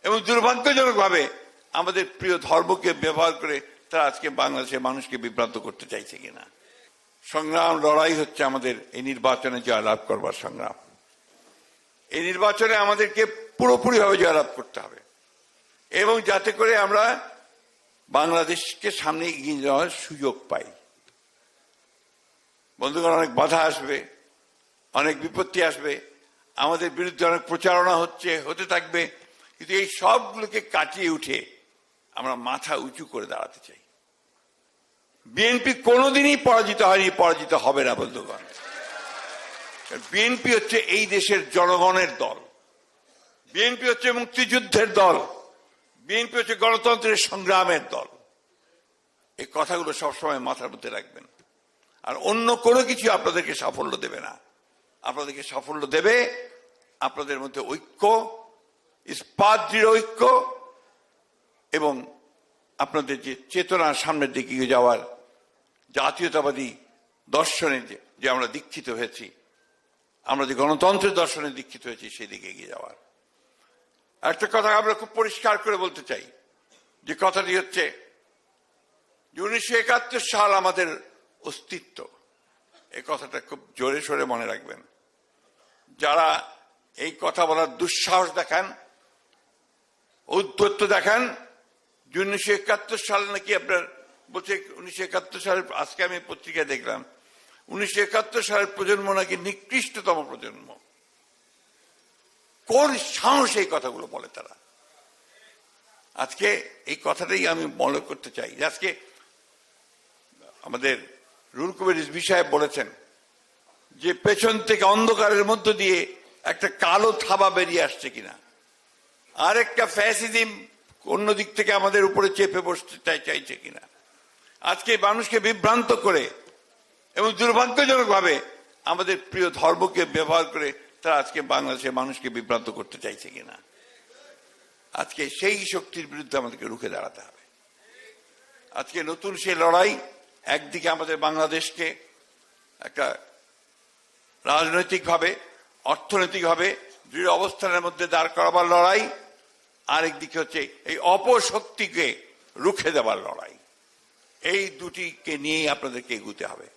এবং দুর্ভাগ্যজনকভাবে আমাদের প্রিয় ধর্মকে ব্যবহার করে তারা আজকে বাংলাদেশের মানুষকে বিভ্রান্ত করতে চাইছে কিনা। সংগ্রাম লড়াই হচ্ছে আমাদের এই নির্বাচনে জয়লাভ করবার সংগ্রাম। এই নির্বাচনে আমাদেরকে পুরোপুরিভাবে জয়লাভ করতে হবে এবং যাতে করে আমরা বাংলাদেশকে সামনে এগিয়ে যাওয়ার সুযোগ পাই। বন্ধুগণ, অনেক বাধা আসবে, অনেক বিপত্তি আসবে, আমাদের বিরুদ্ধে অনেক প্রচারণা হতে থাকবে, কিন্তু এই সবগুলোকে কাটিয়ে উঠে আমরা মাথা উঁচু করে দাঁড়াতে চাই। বিএনপি কোনোদিনই পরাজিত হয়নি, পরাজিত হবে না বন্ধুগণ। বিএনপি হচ্ছে এই দেশের জনগণের দল, বিএনপি হচ্ছে মুক্তিযুদ্ধের দল, বিএনপি হচ্ছে গণতন্ত্রের সংগ্রামের দল। এই কথাগুলো সবসময় মাথার মধ্যে রাখবেন। আর অন্য কোনো কিছু আপনাদেরকে সাফল্য দেবে না। আপনাদেরকে সাফল্য দেবে আপনাদের মধ্যে ঐক্য, ইস্পাত দৃঢ় ঐক্য এবং আপনাদের যে চেতনা সামনের দিকে এগিয়ে যাওয়ার জাতীয়তাবাদী দর্শনে যে আমরা দীক্ষিত হয়েছি, আমরা যে গণতন্ত্রের দর্শনে দীক্ষিত হয়েছি, সেই দিকে এগিয়ে যাওয়ার। একটা কথা আমরা খুব পরিষ্কার করে বলতে চাই, যে কথাটি হচ্ছে 1971 সাল আমাদের অস্তিত্ব। এই কথাটা খুব জোরে সোরে মনে রাখবেন। যারা এই কথা বলার দুঃসাহস দেখান, ঔদ্ধত্য দেখান, 1971 সাল নাকি আপনার বলছে 1971 সালের, আজকে আমি পত্রিকায় দেখলাম 1971 সালের প্রজন্ম নাকি নিকৃষ্টতম প্রজন্ম। কোন সাহস এই কথাগুলো বলে তারা? আজকে এই কথাটাই আমি মনে করতে চাই। আজকে আমাদের রুহুল কবির রিজভী সাহেব বলেছেন যে পেছন থেকে অন্ধকারের মধ্য দিয়ে একটা কালো থাবা বেরিয়ে আসছে কিনা, আর একটা ফ্যাসিজম অন্য দিক থেকে আমাদের উপরে চেপে বসতে চাইছে কিনা। আজকে মানুষকে বিভ্রান্ত করে এবং দুর্ভাগ্যজনকভাবে আমাদের প্রিয় ধর্মকে ব্যবহার করে তারা আজকে বাংলাদেশের মানুষকে বিভ্রান্ত করতে চাইছে কিনা। আজকে সেই শক্তির বিরুদ্ধে আমাদেরকে রুখে দাঁড়াতে হবে। আজকে নতুন সেই লড়াই, একদিকে আমাদের বাংলাদেশকে একটা রাজনৈতিকভাবে, অর্থনৈতিকভাবে দৃঢ় অবস্থানের মধ্যে দাঁড় করাবার লড়াই, আরেকদিকে হচ্ছে এই অপশক্তিকে রুখে দেওয়ার লড়াই। এই দুটিকে নিয়েই আপনাদেরকে এগুতে হবে।